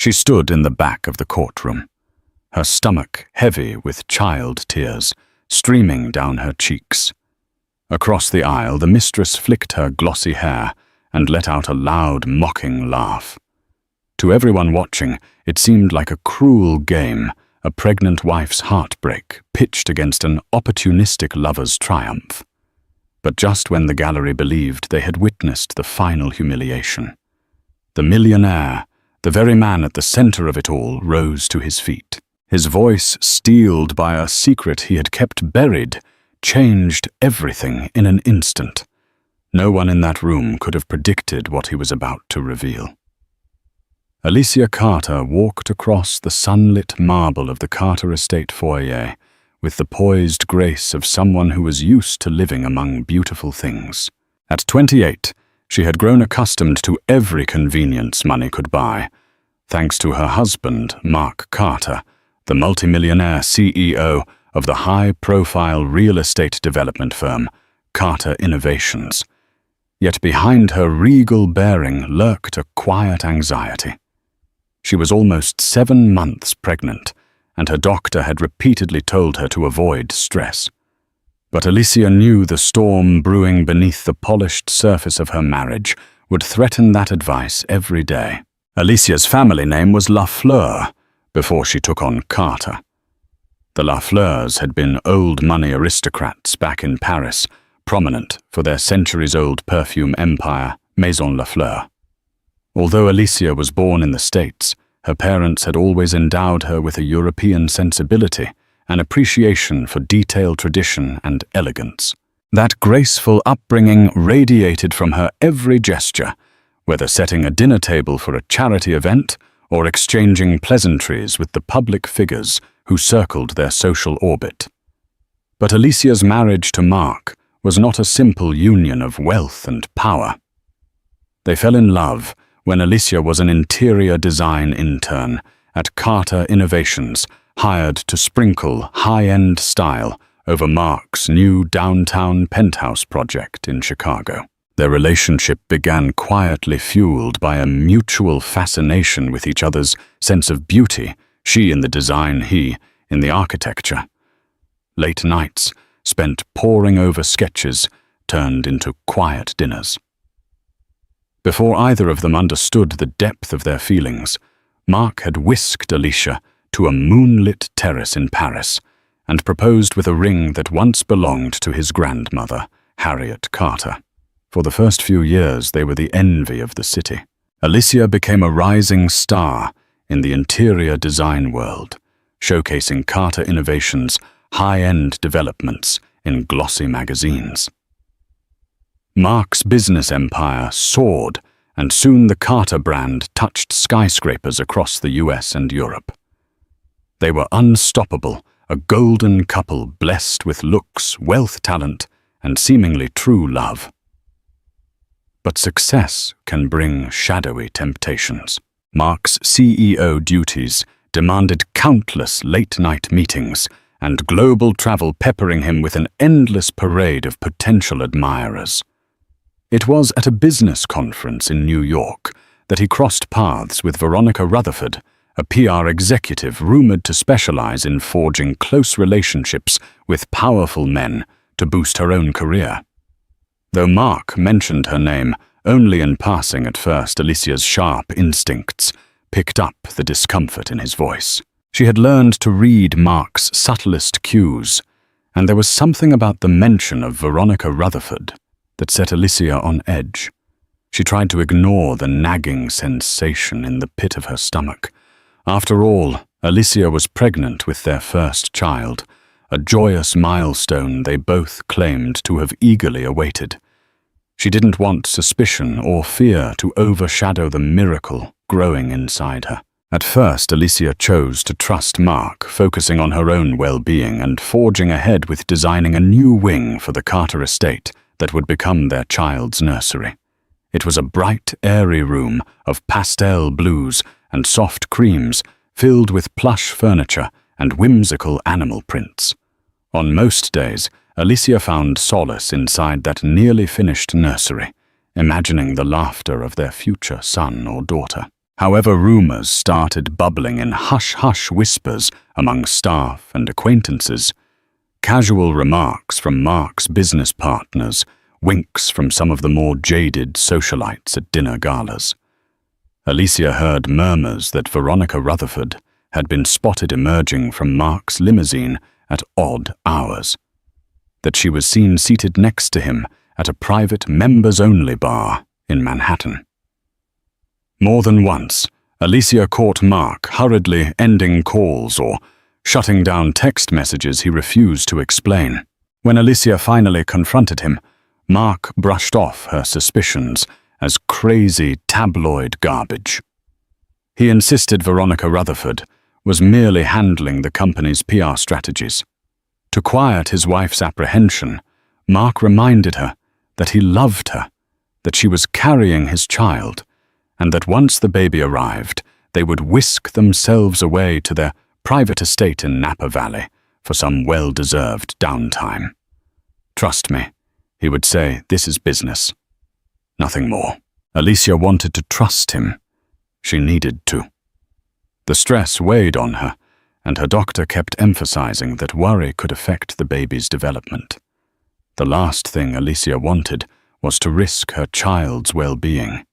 She stood in the back of the courtroom, her stomach heavy with child tears streaming down her cheeks. Across the aisle, the mistress flicked her glossy hair and let out a loud, mocking laugh. To everyone watching, it seemed like a cruel game, a pregnant wife's heartbreak pitched against an opportunistic lover's triumph. But just when the gallery believed they had witnessed the final humiliation, the millionaire, the very man at the center of it all, rose to his feet. His voice, steeled by a secret he had kept buried, changed everything in an instant. No one in that room could have predicted what he was about to reveal. Alicia Carter walked across the sunlit marble of the Carter estate foyer with the poised grace of someone who was used to living among beautiful things. At 28, she had grown accustomed to every convenience money could buy, thanks to her husband, Mark Carter, the multimillionaire CEO of the high-profile real estate development firm, Carter Innovations. Yet behind her regal bearing lurked a quiet anxiety. She was almost 7 months pregnant, and her doctor had repeatedly told her to avoid stress. But Alicia knew the storm brewing beneath the polished surface of her marriage would threaten that advice every day. Alicia's family name was Lafleur before she took on Carter. The Lafleurs had been old-money aristocrats back in Paris, prominent for their centuries-old perfume empire, Maison Lafleur. Although Alicia was born in the States, her parents had always endowed her with a European sensibility, an appreciation for detailed tradition and elegance. That graceful upbringing radiated from her every gesture, whether setting a dinner table for a charity event or exchanging pleasantries with the public figures who circled their social orbit. But Alicia's marriage to Mark was not a simple union of wealth and power. They fell in love when Alicia was an interior design intern at Carter Innovations, hired to sprinkle high-end style over Mark's new downtown penthouse project in Chicago. Their relationship began quietly, fueled by a mutual fascination with each other's sense of beauty, she in the design, he in the architecture. Late nights, spent poring over sketches, turned into quiet dinners. Before either of them understood the depth of their feelings, Mark had whisked Alicia to a moonlit terrace in Paris and proposed with a ring that once belonged to his grandmother, Harriet Carter. For the first few years, they were the envy of the city. Alicia became a rising star in the interior design world, showcasing Carter Innovations' high-end developments in glossy magazines. Mark's business empire soared, and soon the Carter brand touched skyscrapers across the US and Europe. They were unstoppable, a golden couple blessed with looks, wealth, talent, and seemingly true love. But success can bring shadowy temptations. Mark's CEO duties demanded countless late-night meetings and global travel, peppering him with an endless parade of potential admirers. It was at a business conference in New York that he crossed paths with Veronica Rutherford, a PR executive rumored to specialize in forging close relationships with powerful men to boost her own career. Though Mark mentioned her name only in passing at first, Alicia's sharp instincts picked up the discomfort in his voice. She had learned to read Mark's subtlest cues, and there was something about the mention of Veronica Rutherford that set Alicia on edge. She tried to ignore the nagging sensation in the pit of her stomach. After all, Alicia was pregnant with their first child, a joyous milestone they both claimed to have eagerly awaited. She didn't want suspicion or fear to overshadow the miracle growing inside her. At first, Alicia chose to trust Mark, focusing on her own well-being and forging ahead with designing a new wing for the Carter estate that would become their child's nursery. It was a bright, airy room of pastel blues and soft creams, filled with plush furniture and whimsical animal prints. On most days, Alicia found solace inside that nearly finished nursery, imagining the laughter of their future son or daughter. However, rumors started bubbling in hush-hush whispers among staff and acquaintances. Casual remarks from Mark's business partners, winks from some of the more jaded socialites at dinner galas. Alicia heard murmurs that Veronica Rutherford had been spotted emerging from Mark's limousine at odd hours, that she was seen seated next to him at a private members-only bar in Manhattan. More than once, Alicia caught Mark hurriedly ending calls or shutting down text messages he refused to explain. When Alicia finally confronted him, Mark brushed off her suspicions as crazy tabloid garbage. He insisted Veronica Rutherford was merely handling the company's PR strategies. To quiet his wife's apprehension, Mark reminded her that he loved her, that she was carrying his child, and that once the baby arrived, they would whisk themselves away to their private estate in Napa Valley for some well-deserved downtime. "Trust me," he would say, "this is business. Nothing more." Alicia wanted to trust him. She needed to. The stress weighed on her, and her doctor kept emphasizing that worry could affect the baby's development. The last thing Alicia wanted was to risk her child's well-being.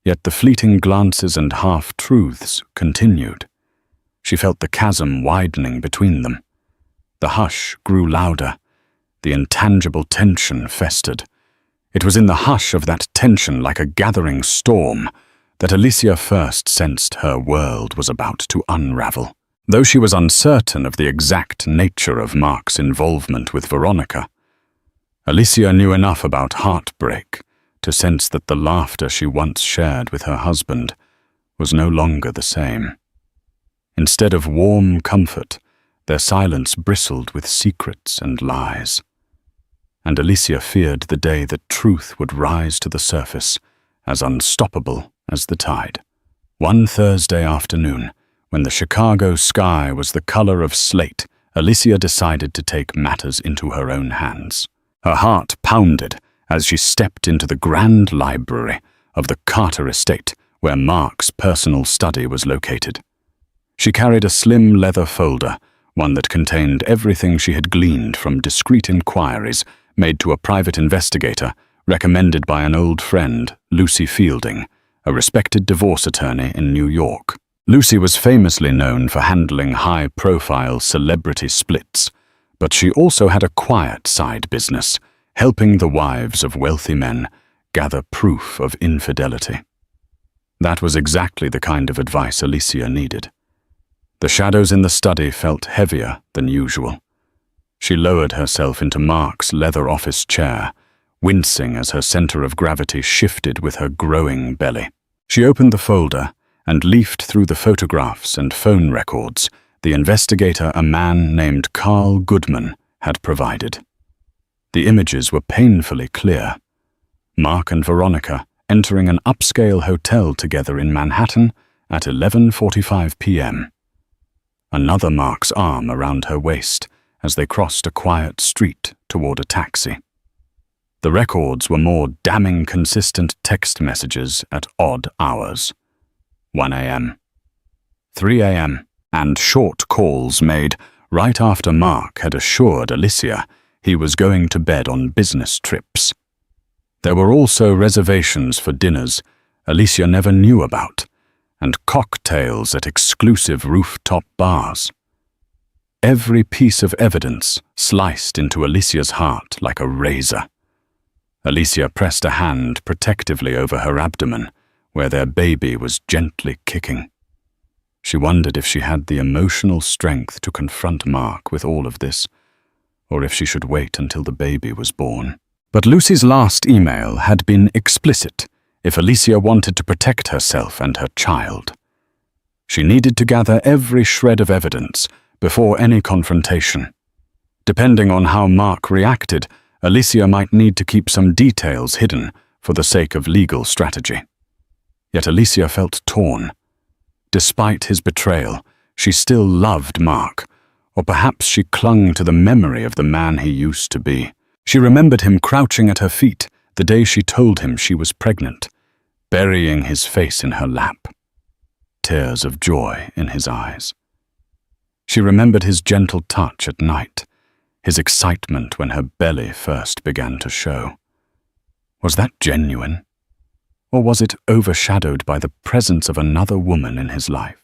Yet the fleeting glances and half-truths continued. She felt the chasm widening between them. The hush grew louder. The intangible tension festered. It was in the hush of that tension, like a gathering storm, that Alicia first sensed her world was about to unravel. Though she was uncertain of the exact nature of Mark's involvement with Veronica, Alicia knew enough about heartbreak to sense that the laughter she once shared with her husband was no longer the same. Instead of warm comfort, their silence bristled with secrets and lies. And Alicia feared the day that truth would rise to the surface, as unstoppable as the tide. One Thursday afternoon, when the Chicago sky was the color of slate, Alicia decided to take matters into her own hands. Her heart pounded as she stepped into the grand library of the Carter estate, where Mark's personal study was located. She carried a slim leather folder, one that contained everything she had gleaned from discreet inquiries made to a private investigator recommended by an old friend, Lucy Fielding, a respected divorce attorney in New York. Lucy was famously known for handling high-profile celebrity splits, but she also had a quiet side business, helping the wives of wealthy men gather proof of infidelity. That was exactly the kind of advice Alicia needed. The shadows in the study felt heavier than usual. She lowered herself into Mark's leather office chair, wincing as her center of gravity shifted with her growing belly. She opened the folder and leafed through the photographs and phone records the investigator, a man named Carl Goodman, had provided. The images were painfully clear. Mark and Veronica entering an upscale hotel together in Manhattan at 11:45 p.m. Another Mark's arm around her waist as they crossed a quiet street toward a taxi. The records were more damning consistent text messages at odd hours. 1 a.m., 3 a.m., and short calls made right after Mark had assured Alicia he was going to bed on business trips. There were also reservations for dinners Alicia never knew about, and cocktails at exclusive rooftop bars. Every piece of evidence sliced into Alicia's heart like a razor. Alicia pressed a hand protectively over her abdomen, where their baby was gently kicking. She wondered if she had the emotional strength to confront Mark with all of this, or if she should wait until the baby was born. But Lucy's last email had been explicit if Alicia wanted to protect herself and her child. She needed to gather every shred of evidence before any confrontation. Depending on how Mark reacted, Alicia might need to keep some details hidden for the sake of legal strategy. Yet Alicia felt torn. Despite his betrayal, she still loved Mark, or perhaps she clung to the memory of the man he used to be. She remembered him crouching at her feet the day she told him she was pregnant, burying his face in her lap. tears of joy in his eyes. She remembered his gentle touch at night, his excitement when her belly first began to show. Was that genuine? Or was it overshadowed by the presence of another woman in his life?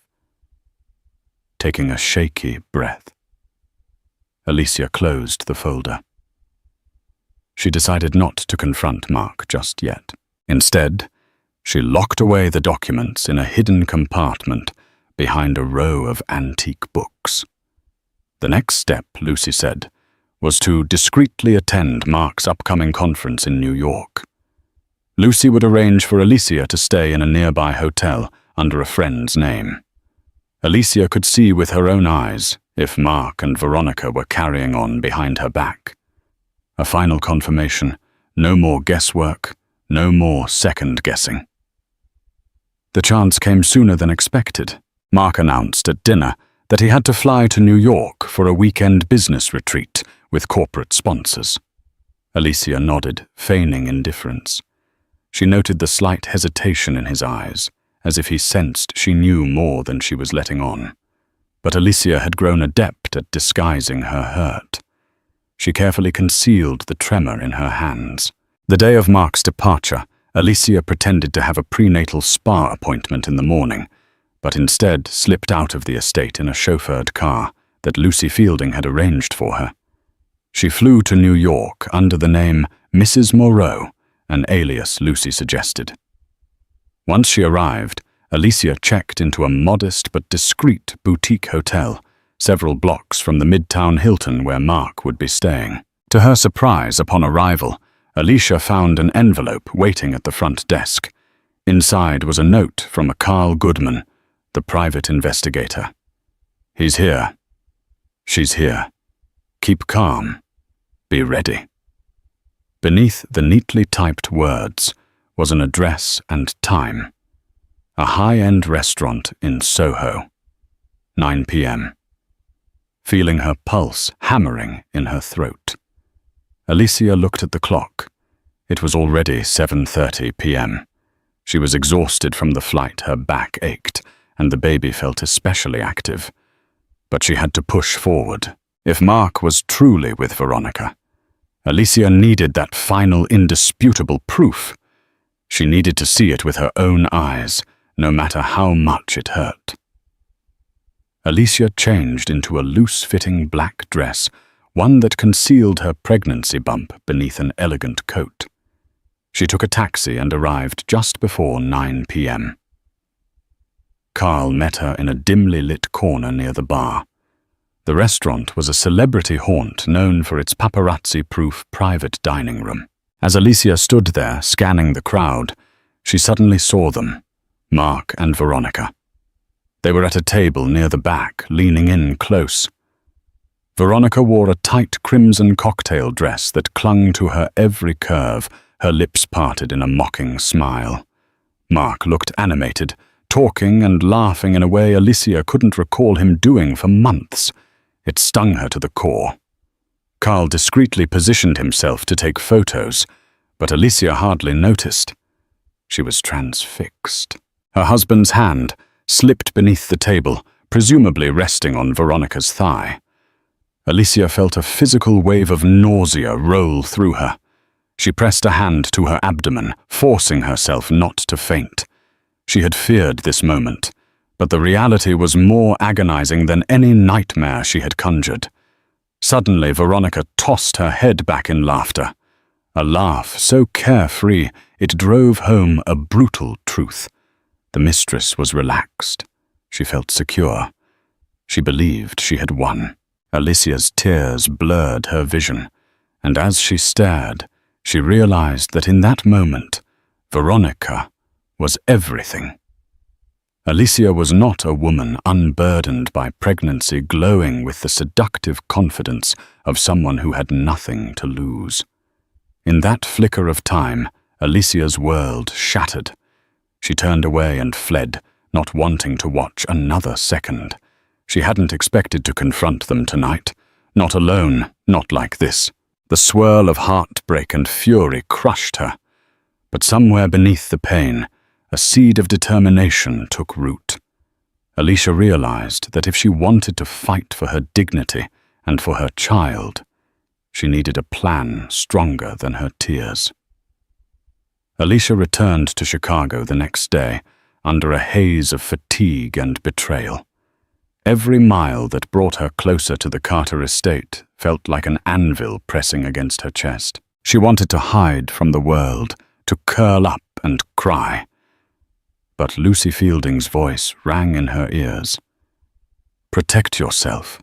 Taking a shaky breath, Alicia closed the folder. She decided not to confront Mark just yet. Instead, she locked away the documents in a hidden compartment behind a row of antique books. The next step, Lucy said, was to discreetly attend Mark's upcoming conference in New York. Lucy would arrange for Alicia to stay in a nearby hotel under a friend's name. Alicia could see with her own eyes if Mark and Veronica were carrying on behind her back. A final confirmation, no more guesswork, no more second-guessing. The chance came sooner than expected. Mark announced at dinner that he had to fly to New York for a weekend business retreat with corporate sponsors. Alicia nodded, feigning indifference. She noted the slight hesitation in his eyes, as if he sensed she knew more than she was letting on. But Alicia had grown adept at disguising her hurt. She carefully concealed the tremor in her hands. The day of Mark's departure, Alicia pretended to have a prenatal spa appointment in the morning, but instead slipped out of the estate in a chauffeured car that Lucy Fielding had arranged for her. She flew to New York under the name Mrs. Moreau, an alias Lucy suggested. Once she arrived, Alicia checked into a modest but discreet boutique hotel, several blocks from the Midtown Hilton where Mark would be staying. To her surprise, upon arrival, Alicia found an envelope waiting at the front desk. Inside was a note from a Carl Goodman, the private investigator. He's here. She's here. Keep calm. Be ready. Beneath the neatly typed words was an address and time. A high-end restaurant in Soho. 9 p.m. Feeling her pulse hammering in her throat, Alicia looked at the clock. It was already 7:30 p.m. She was exhausted from the flight, her back ached, and the baby felt especially active. But she had to push forward. If Mark was truly with Veronica, Alicia needed that final indisputable proof. She needed to see it with her own eyes, no matter how much it hurt. Alicia changed into a loose-fitting black dress, one that concealed her pregnancy bump beneath an elegant coat. She took a taxi and arrived just before 9 p.m. Carl met her in a dimly lit corner near the bar. The restaurant was a celebrity haunt known for its paparazzi-proof private dining room. As Alicia stood there, scanning the crowd, she suddenly saw them, Mark and Veronica. They were at a table near the back, leaning in close. Veronica wore a tight crimson cocktail dress that clung to her every curve, her lips parted in a mocking smile. Mark looked animated, talking and laughing in a way Alicia couldn't recall him doing for months. It stung her to the core. Carl discreetly positioned himself to take photos, but Alicia hardly noticed. She was transfixed. Her husband's hand slipped beneath the table, presumably resting on Veronica's thigh. Alicia felt a physical wave of nausea roll through her. She pressed a hand to her abdomen, forcing herself not to faint. She had feared this moment, but the reality was more agonizing than any nightmare she had conjured. Suddenly, Veronica tossed her head back in laughter. A laugh so carefree it drove home a brutal truth. The mistress was relaxed. She felt secure. She believed she had won. Alicia's tears blurred her vision, and as she stared, she realized that in that moment, Veronica was everything. Alicia was not a woman unburdened by pregnancy, glowing with the seductive confidence of someone who had nothing to lose. In that flicker of time, Alicia's world shattered. She turned away and fled, not wanting to watch another second. She hadn't expected to confront them tonight. Not alone, not like this. The swirl of heartbreak and fury crushed her. But somewhere beneath the pain, a seed of determination took root. Alicia realized that if she wanted to fight for her dignity and for her child, she needed a plan stronger than her tears. Alicia returned to Chicago the next day under a haze of fatigue and betrayal. Every mile that brought her closer to the Carter estate felt like an anvil pressing against her chest. She wanted to hide from the world, to curl up and cry. But Lucy Fielding's voice rang in her ears. Protect yourself.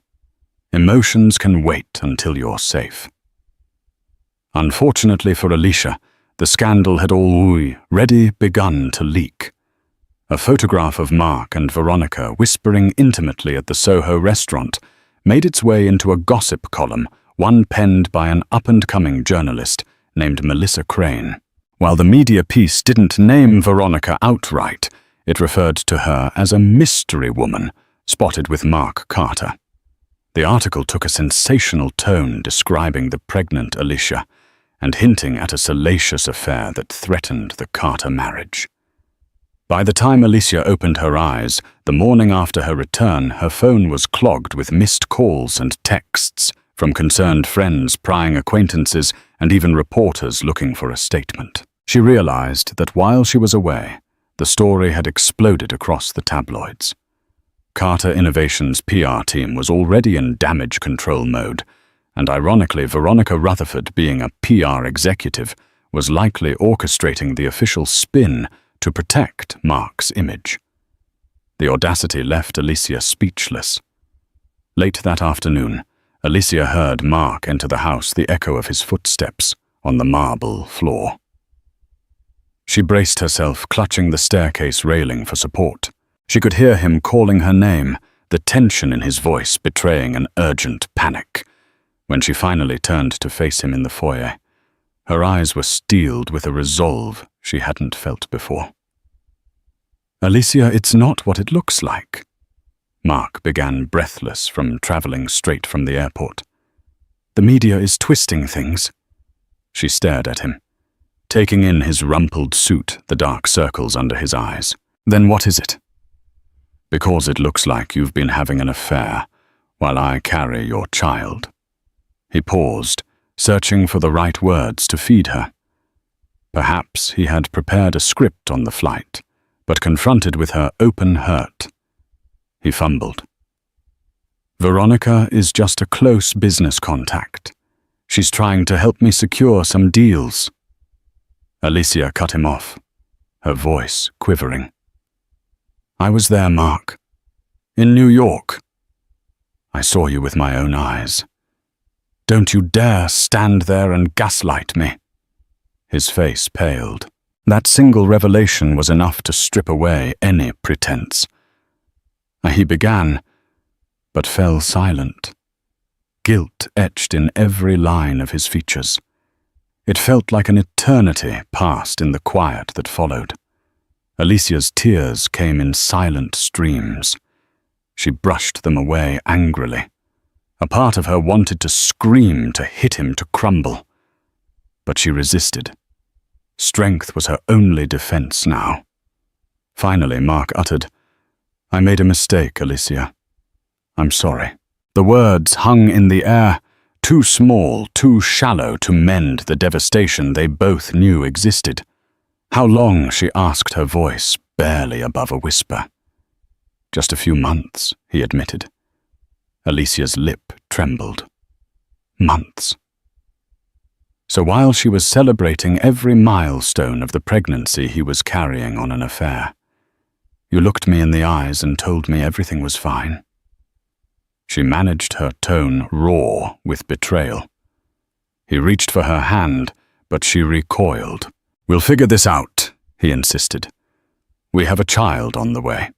Emotions can wait until you're safe. Unfortunately for Alicia, the scandal had already begun to leak. A photograph of Mark and Veronica whispering intimately at the Soho restaurant made its way into a gossip column, one penned by an up-and-coming journalist named Melissa Crane. While the media piece didn't name Veronica outright, it referred to her as a mystery woman spotted with Mark Carter. The article took a sensational tone describing the pregnant Alicia and hinting at a salacious affair that threatened the Carter marriage. By the time Alicia opened her eyes, the morning after her return, her phone was clogged with missed calls and texts from concerned friends, prying acquaintances, and even reporters looking for a statement. She realized that while she was away, the story had exploded across the tabloids. Carter Innovations' PR team was already in damage control mode, and ironically, Veronica Rutherford, being a PR executive, was likely orchestrating the official spin to protect Mark's image. The audacity left Alicia speechless. Late that afternoon, Alicia heard Mark enter the house, the echo of his footsteps on the marble floor. She braced herself, clutching the staircase railing for support. She could hear him calling her name, the tension in his voice betraying an urgent panic. When she finally turned to face him in the foyer, her eyes were steeled with a resolve she hadn't felt before. Alicia, it's not what it looks like. Mark began, breathless from traveling straight from the airport. The media is twisting things. She stared at him, taking in his rumpled suit, the dark circles under his eyes. Then what is it? Because it looks like you've been having an affair while I carry your child. He paused, searching for the right words to feed her. Perhaps he had prepared a script on the flight, but confronted with her open hurt, he fumbled. Veronica is just a close business contact. She's trying to help me secure some deals. Alicia cut him off, her voice quivering. I was there, Mark. In New York. I saw you with my own eyes. Don't you dare stand there and gaslight me. His face paled. That single revelation was enough to strip away any pretense. He began, but fell silent. Guilt etched in every line of his features. It felt like an eternity passed in the quiet that followed. Alicia's tears came in silent streams. She brushed them away angrily. A part of her wanted to scream, to hit him, to crumble. But she resisted. Strength was her only defense now. Finally, Mark uttered, I made a mistake, Alicia. I'm sorry. The words hung in the air, too small, too shallow to mend the devastation they both knew existed. How long, she asked, her voice barely above a whisper. Just a few months, he admitted. Alicia's lip trembled. Months. So while she was celebrating every milestone of the pregnancy he was carrying on an affair, you looked me in the eyes and told me everything was fine. She managed her tone raw with betrayal. He reached for her hand, but she recoiled. We'll figure this out, he insisted. We have a child on the way.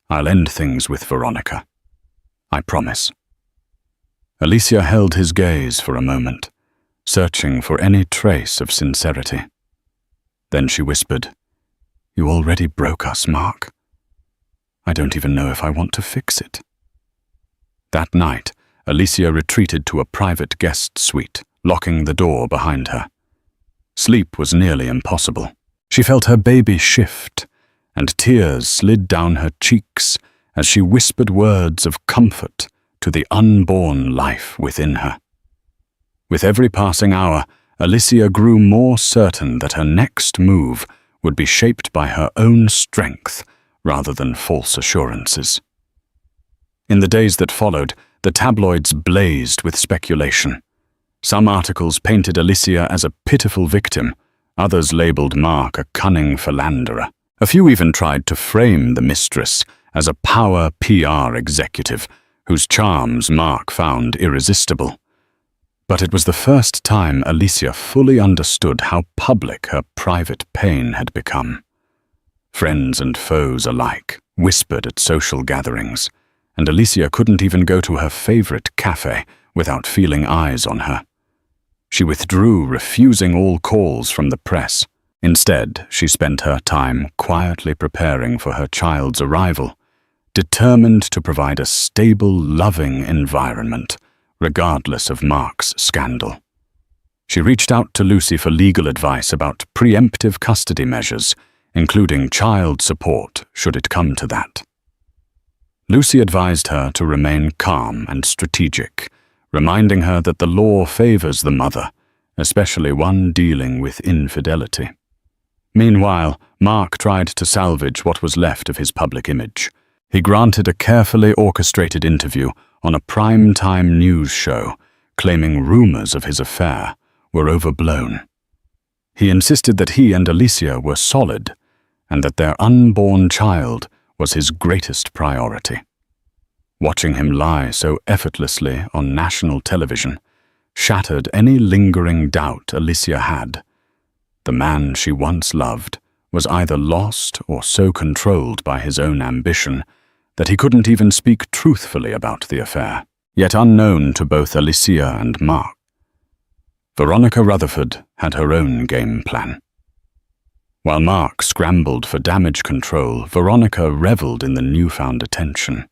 I'll end things with Veronica. I promise. Alicia held his gaze for a moment, searching for any trace of sincerity. Then she whispered, You already broke us, Mark. I don't even know if I want to fix it. That night, Alicia retreated to a private guest suite, locking the door behind her. Sleep was nearly impossible. She felt her baby shift, and tears slid down her cheeks as she whispered words of comfort to the unborn life within her. With every passing hour, Alicia grew more certain that her next move would be shaped by her own strength rather than false assurances. In the days that followed, the tabloids blazed with speculation. Some articles painted Alicia as a pitiful victim, others labeled Mark a cunning philanderer. A few even tried to frame the Mistress as a power PR executive whose charms Mark found irresistible. But it was the first time Alicia fully understood how public her private pain had become. Friends and foes alike whispered at social gatherings, and Alicia couldn't even go to her favorite cafe without feeling eyes on her. She withdrew, refusing all calls from the press. Instead, she spent her time quietly preparing for her child's arrival, determined to provide a stable, loving environment, regardless of Mark's scandal. She reached out to Lucy for legal advice about preemptive custody measures, including child support should it come to that. Lucy advised her to remain calm and strategic, reminding her that the law favors the mother, especially one dealing with infidelity. Meanwhile, Mark tried to salvage what was left of his public image. He granted a carefully orchestrated interview on a prime-time news show, claiming rumors of his affair were overblown. He insisted that he and Alicia were solid, and that their unborn child was his greatest priority. Watching him lie so effortlessly on national television shattered any lingering doubt Alicia had. The man she once loved was either lost or so controlled by his own ambition that he couldn't even speak truthfully about the affair, yet unknown to both Alicia and Mark. Veronica Rutherford had her own game plan. While Mark scrambled for damage control, Veronica reveled in the newfound attention.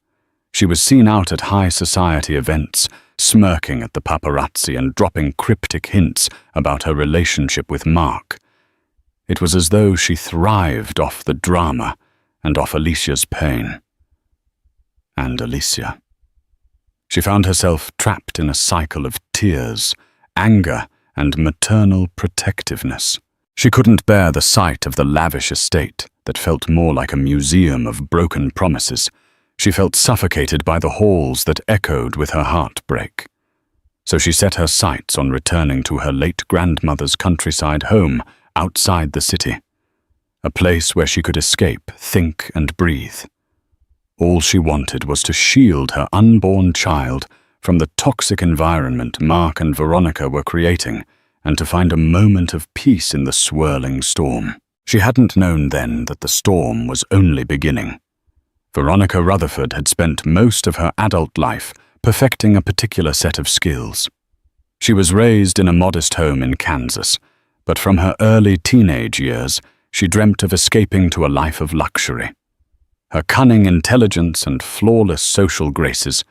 She was seen out at high society events, smirking at the paparazzi and dropping cryptic hints about her relationship with Mark. It was as though she thrived off the drama and off Alicia's pain. And Alicia. She found herself trapped in a cycle of tears, anger, and maternal protectiveness. She couldn't bear the sight of the lavish estate that felt more like a museum of broken promises. She felt suffocated by the halls that echoed with her heartbreak. So she set her sights on returning to her late grandmother's countryside home outside the city, a place where she could escape, think, and breathe. All she wanted was to shield her unborn child from the toxic environment Mark and Veronica were creating, and to find a moment of peace in the swirling storm. She hadn't known then that the storm was only beginning. Veronica Rutherford had spent most of her adult life perfecting a particular set of skills. She was raised in a modest home in Kansas, but from her early teenage years, she dreamt of escaping to a life of luxury. Her cunning intelligence and flawless social graces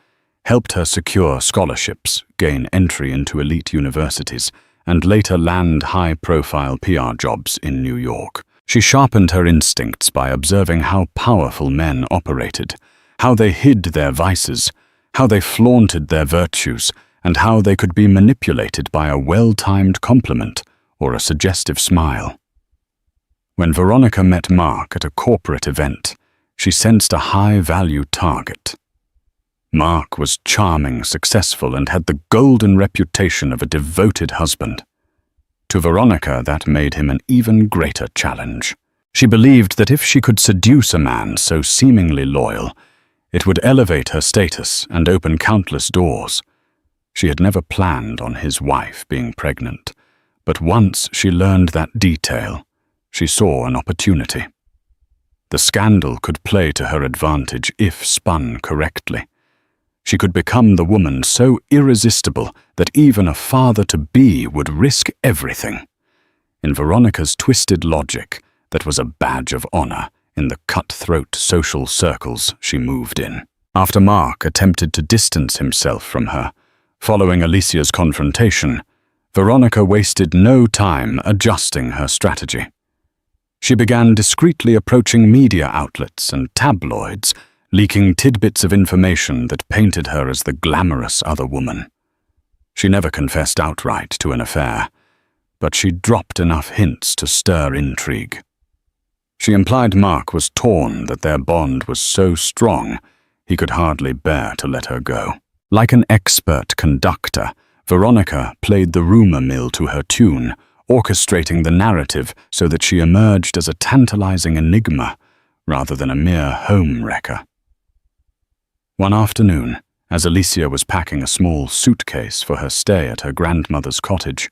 helped her secure scholarships, gain entry into elite universities, and later land high-profile PR jobs in New York. She sharpened her instincts by observing how powerful men operated, how they hid their vices, how they flaunted their virtues, and how they could be manipulated by a well-timed compliment or a suggestive smile. When Veronica met Mark at a corporate event, she sensed a high-value target. Mark was charming, successful, and had the golden reputation of a devoted husband. To Veronica, that made him an even greater challenge. She believed that if she could seduce a man so seemingly loyal, it would elevate her status and open countless doors. She had never planned on his wife being pregnant, but once she learned that detail, she saw an opportunity. The scandal could play to her advantage if spun correctly. She could become the woman so irresistible that even a father-to-be would risk everything. In Veronica's twisted logic, that was a badge of honor in the cutthroat social circles she moved in. After Mark attempted to distance himself from her, following Alicia's confrontation, Veronica wasted no time adjusting her strategy. She began discreetly approaching media outlets and tabloids, leaking tidbits of information that painted her as the glamorous other woman. She never confessed outright to an affair, but she dropped enough hints to stir intrigue. She implied Mark was torn that their bond was so strong he could hardly bear to let her go. Like an expert conductor, Veronica played the rumor mill to her tune, orchestrating the narrative so that she emerged as a tantalizing enigma rather than a mere home wrecker. One afternoon, as Alicia was packing a small suitcase for her stay at her grandmother's cottage,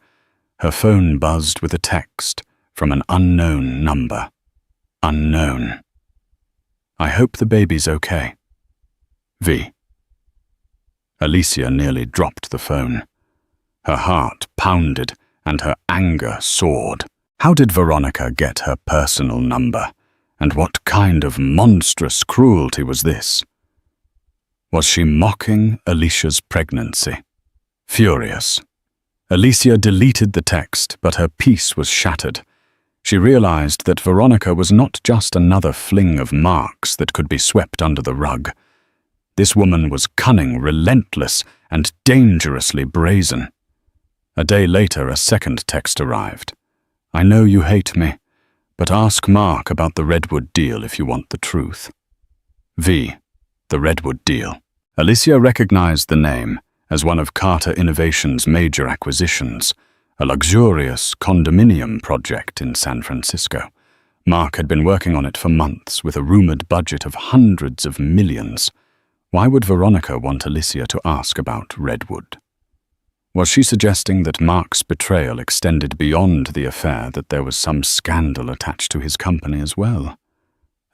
her phone buzzed with a text from an unknown number. Unknown. I hope the baby's okay. V. Alicia nearly dropped the phone. Her heart pounded and her anger soared. How did Veronica get her personal number? And what kind of monstrous cruelty was this? Was she mocking Alicia's pregnancy? Furious, Alicia deleted the text, but her peace was shattered. She realized that Veronica was not just another fling of Mark's that could be swept under the rug. This woman was cunning, relentless, and dangerously brazen. A day later, a second text arrived. I know you hate me, but ask Mark about the Redwood deal if you want the truth. V. The Redwood deal. Alicia recognized the name as one of Carter Innovations' major acquisitions, a luxurious condominium project in San Francisco. Mark had been working on it for months with a rumored budget of hundreds of millions. Why would Veronica want Alicia to ask about Redwood? Was she suggesting that Mark's betrayal extended beyond the affair, that there was some scandal attached to his company as well?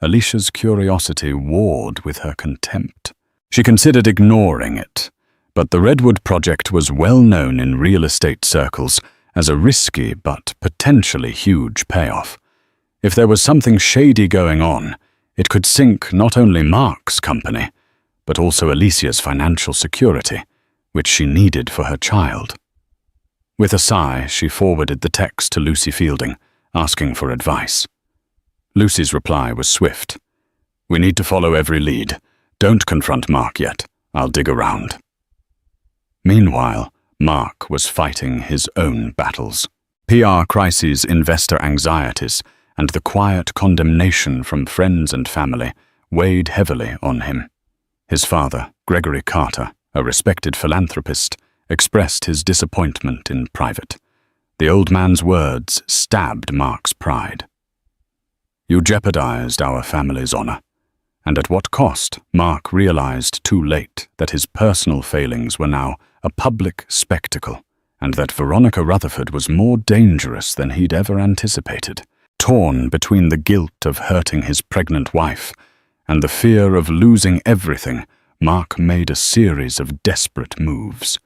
Alicia's curiosity warred with her contempt. She considered ignoring it, but the Redwood project was well known in real estate circles as a risky but potentially huge payoff. If there was something shady going on, it could sink not only Mark's company, but also Alicia's financial security, which she needed for her child. With a sigh, she forwarded the text to Lucy Fielding, asking for advice. Lucy's reply was swift. We need to follow every lead. Don't confront Mark yet. I'll dig around. Meanwhile, Mark was fighting his own battles. PR crises, investor anxieties, and the quiet condemnation from friends and family weighed heavily on him. His father, Gregory Carter, a respected philanthropist, expressed his disappointment in private. The old man's words stabbed Mark's pride. You jeopardized our family's honor. And at what cost? Mark realized too late that his personal failings were now a public spectacle, and that Veronica Rutherford was more dangerous than he'd ever anticipated. Torn between the guilt of hurting his pregnant wife and the fear of losing everything, Mark made a series of desperate moves.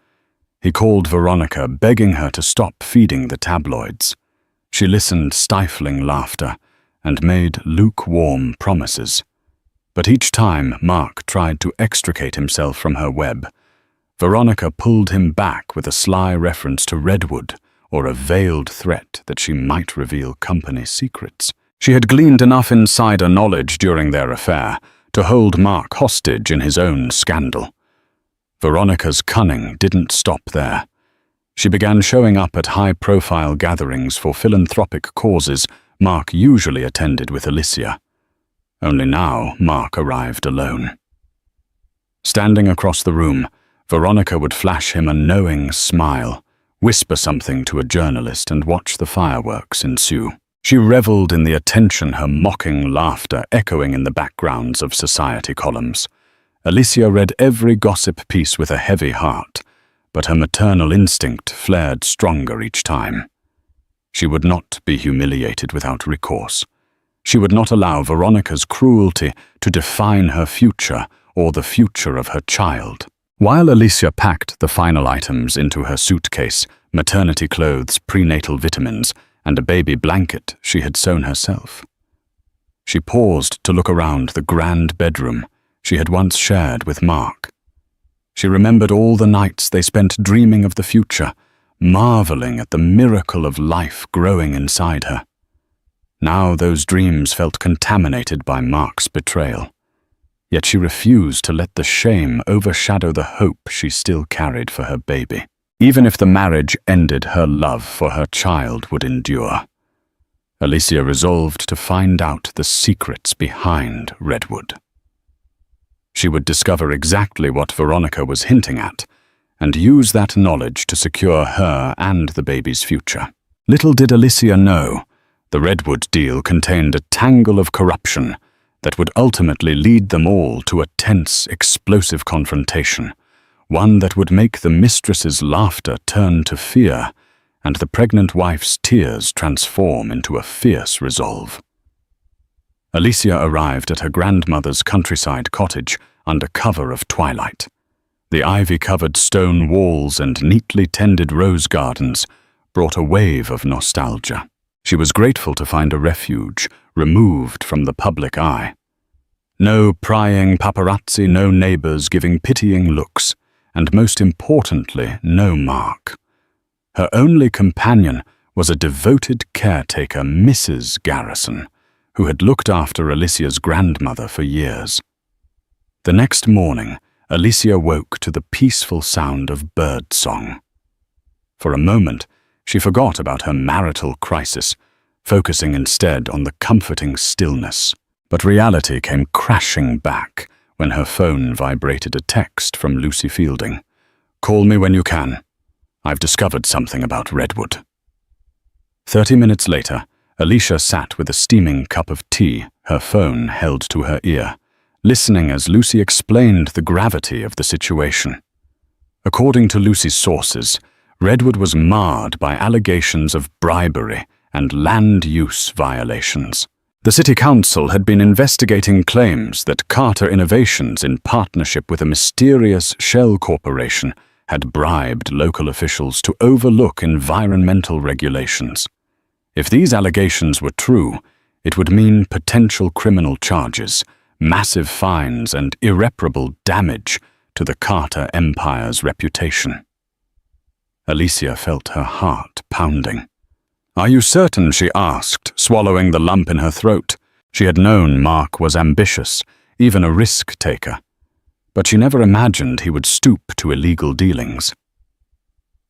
He called Veronica, begging her to stop feeding the tabloids. She listened, stifling laughter, and made lukewarm promises. But each time Mark tried to extricate himself from her web, Veronica pulled him back with a sly reference to Redwood or a veiled threat that she might reveal company secrets. She had gleaned enough insider knowledge during their affair to hold Mark hostage in his own scandal. Veronica's cunning didn't stop there. She began showing up at high-profile gatherings for philanthropic causes Mark usually attended with Alicia. Only now Mark arrived alone. Standing across the room, Veronica would flash him a knowing smile, whisper something to a journalist, and watch the fireworks ensue. She reveled in the attention, her mocking laughter echoing in the backgrounds of society columns. Alicia read every gossip piece with a heavy heart, but her maternal instinct flared stronger each time. She would not be humiliated without recourse. She would not allow Veronica's cruelty to define her future or the future of her child. While Alicia packed the final items into her suitcase, maternity clothes, prenatal vitamins, and a baby blanket she had sewn herself, she paused to look around the grand bedroom she had once shared with Mark. She remembered all the nights they spent dreaming of the future, marveling at the miracle of life growing inside her. Now those dreams felt contaminated by Mark's betrayal. Yet she refused to let the shame overshadow the hope she still carried for her baby. Even if the marriage ended, her love for her child would endure. Alicia resolved to find out the secrets behind Redwood. She would discover exactly what Veronica was hinting at, and use that knowledge to secure her and the baby's future. Little did Alicia know, the Redwood deal contained a tangle of corruption that would ultimately lead them all to a tense, explosive confrontation, one that would make the mistress's laughter turn to fear and the pregnant wife's tears transform into a fierce resolve. Alicia arrived at her grandmother's countryside cottage under cover of twilight. The ivy-covered stone walls and neatly tended rose gardens brought a wave of nostalgia. She was grateful to find a refuge removed from the public eye. No prying paparazzi, no neighbors giving pitying looks, and most importantly, no Mark. Her only companion was a devoted caretaker, Mrs. Garrison, who had looked after Alicia's grandmother for years. The next morning, Alicia woke to the peaceful sound of birdsong. For a moment, she forgot about her marital crisis, focusing instead on the comforting stillness. But reality came crashing back when her phone vibrated a text from Lucy Fielding. "Call me when you can. I've discovered something about Redwood." 30 minutes later, Alicia sat with a steaming cup of tea, her phone held to her ear, listening as Lucy explained the gravity of the situation. According to Lucy's sources, Redwood was marred by allegations of bribery and land use violations. The City Council had been investigating claims that Carter Innovations, in partnership with a mysterious shell corporation, had bribed local officials to overlook environmental regulations. If these allegations were true, it would mean potential criminal charges, massive fines, and irreparable damage to the Carter Empire's reputation. Alicia felt her heart pounding. "Are you certain?" she asked, swallowing the lump in her throat. She had known Mark was ambitious, even a risk-taker, but she never imagined he would stoop to illegal dealings.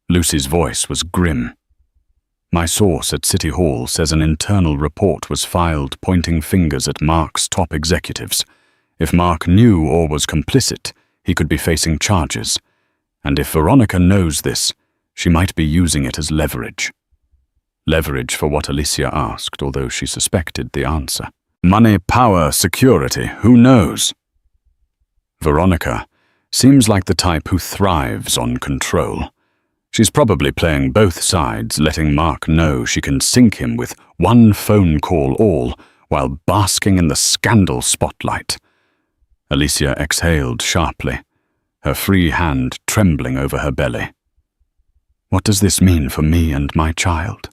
Lucy's voice was grim. "My source at City Hall says an internal report was filed pointing fingers at Mark's top executives. If Mark knew or was complicit, he could be facing charges. And if Veronica knows this, she might be using it as leverage." Leverage for what Alicia asked, although she suspected the answer. Money, power, security, who knows? Veronica seems like the type who thrives on control. She's probably playing both sides, letting Mark know she can sink him with one phone call all, while basking in the scandal spotlight. Alicia exhaled sharply, her free hand trembling over her belly. "What does this mean for me and my child?"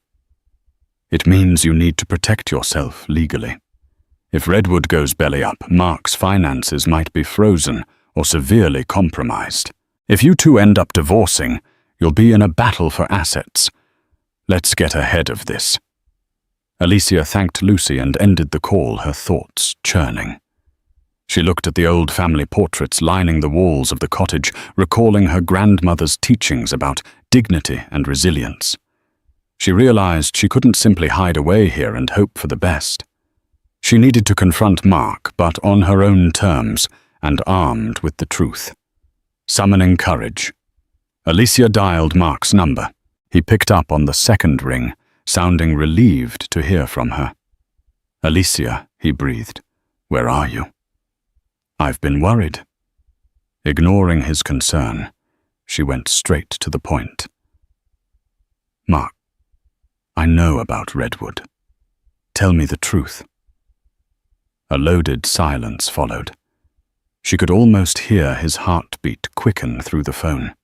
"It means you need to protect yourself legally. If Redwood goes belly up, Mark's finances might be frozen or severely compromised. If you two end up divorcing, you'll be in a battle for assets. Let's get ahead of this." Alicia thanked Lucy and ended the call, her thoughts churning. She looked at the old family portraits lining the walls of the cottage, recalling her grandmother's teachings about dignity and resilience. She realized she couldn't simply hide away here and hope for the best. She needed to confront Mark, but on her own terms and armed with the truth. Summoning courage, Alicia dialed Mark's number. He picked up on the second ring, sounding relieved to hear from her. "Alicia," he breathed, "where are you?" "I've been worried." Ignoring his concern, she went straight to the point. "Mark, I know about Redwood. Tell me the truth." A loaded silence followed. She could almost hear his heartbeat quicken through the phone.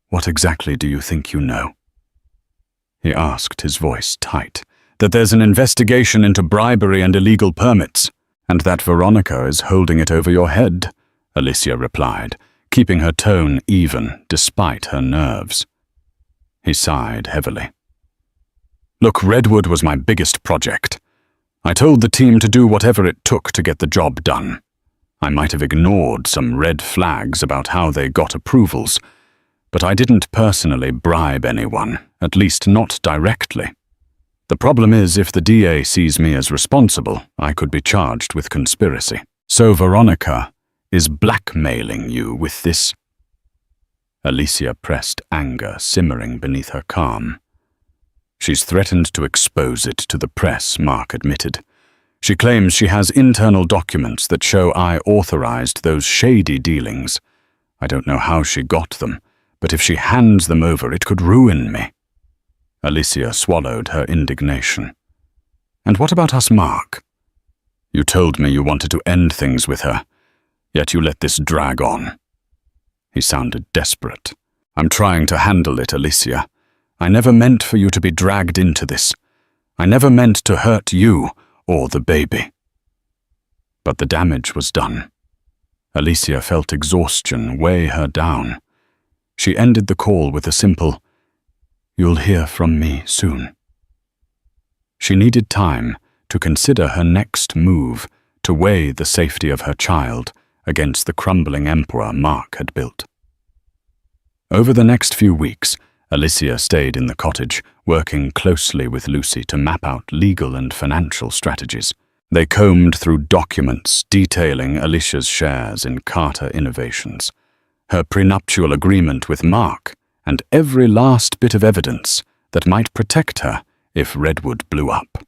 "What exactly do you think you know?" He asked, his voice tight. "That there's an investigation into bribery and illegal permits, and that Veronica is holding it over your head," Alicia replied, keeping her tone even despite her nerves. He sighed heavily. "Look, Redwood was my biggest project. I told the team to do whatever it took to get the job done. I might have ignored some red flags about how they got approvals, but I didn't personally bribe anyone, at least not directly. The problem is, if the DA sees me as responsible, I could be charged with conspiracy. So Veronica is blackmailing you with this? Alicia pressed anger simmering beneath her calm. She's threatened to expose it to the press, Mark admitted. She claims she has internal documents that show I authorized those shady dealings. I don't know how she got them, but if she hands them over, it could ruin me. Alicia swallowed her indignation. And what about us, Mark? You told me you wanted to end things with her, yet you let this drag on. He sounded desperate. I'm trying to handle it, Alicia. I never meant for you to be dragged into this. I never meant to hurt you or the baby. But the damage was done. Alicia felt exhaustion weigh her down. She ended the call with a simple, "You'll hear from me soon." She needed time to consider her next move, to weigh the safety of her child against the crumbling empire Mark had built. Over the next few weeks, Alicia stayed in the cottage, working closely with Lucy to map out legal and financial strategies. They combed through documents detailing Alicia's shares in Carter Innovations, her prenuptial agreement with Mark, and every last bit of evidence that might protect her if Redwood blew up.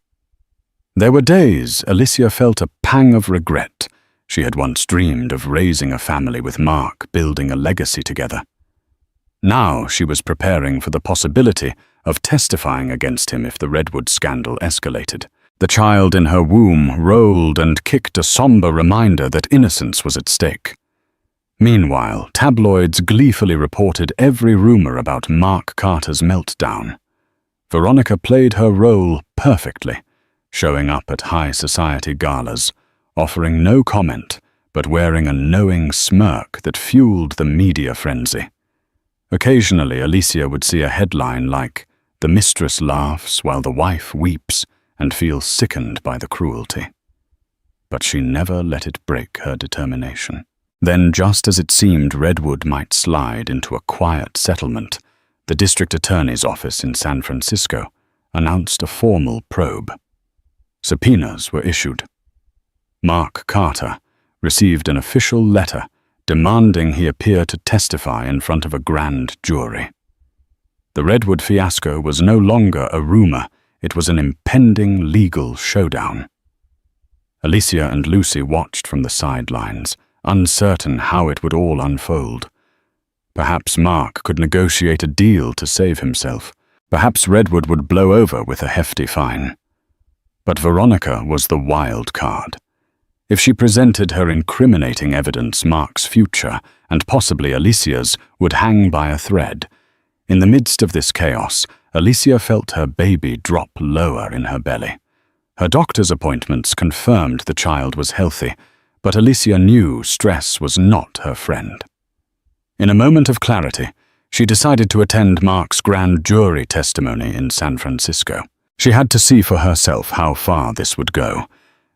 There were days Alicia felt a pang of regret. She had once dreamed of raising a family with Mark, building a legacy together. Now she was preparing for the possibility of testifying against him if the Redwood scandal escalated. The child in her womb rolled and kicked a somber reminder that innocence was at stake. Meanwhile, tabloids gleefully reported every rumor about Mark Carter's meltdown. Veronica played her role perfectly, showing up at high society galas, offering no comment, but wearing a knowing smirk that fueled the media frenzy. Occasionally, Alicia would see a headline like, "The Mistress laughs while the wife weeps," and feel sickened by the cruelty. But she never let it break her determination. Then, just as it seemed Redwood might slide into a quiet settlement, the district attorney's office in San Francisco announced a formal probe. Subpoenas were issued. Mark Carter received an official letter demanding he appear to testify in front of a grand jury. The Redwood fiasco was no longer a rumor, it was an impending legal showdown. Alicia and Lucy watched from the sidelines, uncertain how it would all unfold. Perhaps Mark could negotiate a deal to save himself. Perhaps Redwood would blow over with a hefty fine. But Veronica was the wild card. If she presented her incriminating evidence, Mark's future, and possibly Alicia's, would hang by a thread. In the midst of this chaos, Alicia felt her baby drop lower in her belly. Her doctor's appointments confirmed the child was healthy, but Alicia knew stress was not her friend. In a moment of clarity, she decided to attend Mark's grand jury testimony in San Francisco. She had to see for herself how far this would go,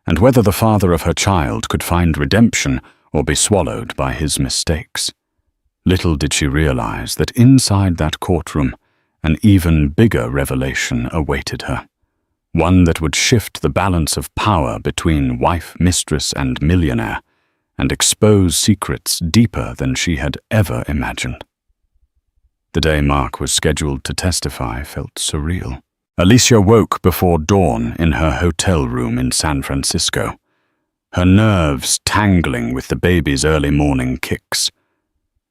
and whether the father of her child could find redemption or be swallowed by his mistakes. Little did she realize that inside that courtroom, an even bigger revelation awaited her. One that would shift the balance of power between wife, mistress, and millionaire, and expose secrets deeper than she had ever imagined. The day Mark was scheduled to testify felt surreal. Alicia woke before dawn in her hotel room in San Francisco, her nerves tangling with the baby's early morning kicks.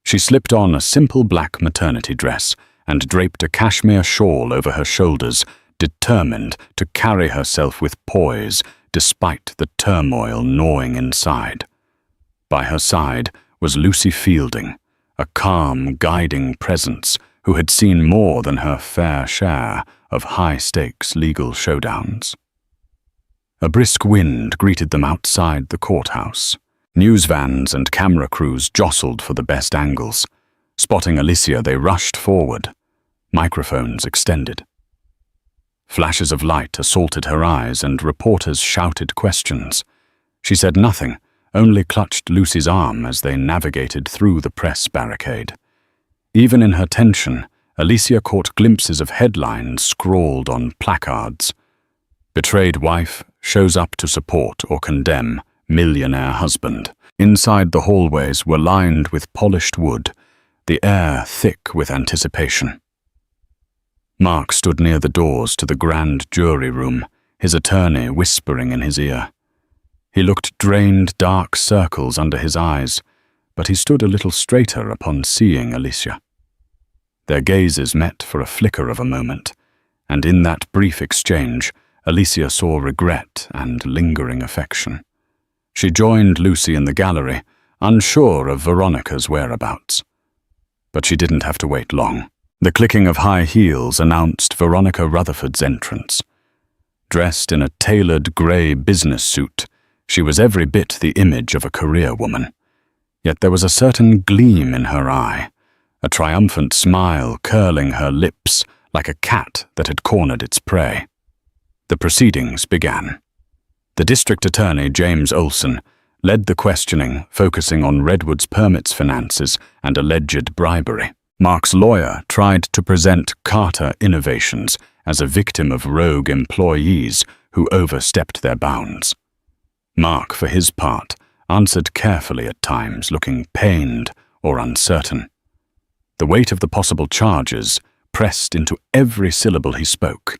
She slipped on a simple black maternity dress and draped a cashmere shawl over her shoulders, determined to carry herself with poise despite the turmoil gnawing inside. By her side was Lucy Fielding, a calm, guiding presence who had seen more than her fair share of high-stakes legal showdowns. A brisk wind greeted them outside the courthouse. News vans and camera crews jostled for the best angles. Spotting Alicia, they rushed forward, microphones extended. Flashes of light assaulted her eyes and reporters shouted questions. She said nothing, only clutched Lucy's arm as they navigated through the press barricade. Even in her tension, Alicia caught glimpses of headlines scrawled on placards. Betrayed wife shows up to support or condemn millionaire husband. Inside the hallways were lined with polished wood, the air thick with anticipation. Mark stood near the doors to the grand jury room, his attorney whispering in his ear. He looked drained, dark circles under his eyes, but he stood a little straighter upon seeing Alicia. Their gazes met for a flicker of a moment, and in that brief exchange, Alicia saw regret and lingering affection. She joined Lucy in the gallery, unsure of Veronica's whereabouts. But she didn't have to wait long. The clicking of high heels announced Veronica Rutherford's entrance. Dressed in a tailored grey business suit, she was every bit the image of a career woman. Yet there was a certain gleam in her eye, a triumphant smile curling her lips like a cat that had cornered its prey. The proceedings began. The district attorney, James Olson, led the questioning, focusing on Redwood's permits finances and alleged bribery. Mark's lawyer tried to present Carter Innovations as a victim of rogue employees who overstepped their bounds. Mark, for his part, answered carefully at times, looking pained or uncertain. The weight of the possible charges pressed into every syllable he spoke.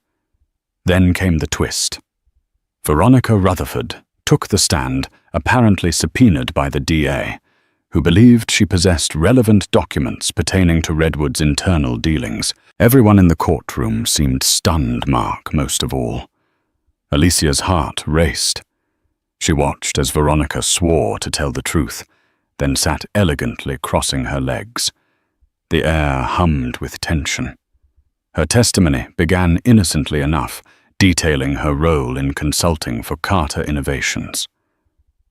Then came the twist. Veronica Rutherford took the stand, apparently subpoenaed by the DA, who believed she possessed relevant documents pertaining to Redwood's internal dealings. Everyone in the courtroom seemed stunned, Mark most of all. Alicia's heart raced. She watched as Veronica swore to tell the truth, then sat elegantly crossing her legs. The air hummed with tension. Her testimony began innocently enough, detailing her role in consulting for Carter Innovations.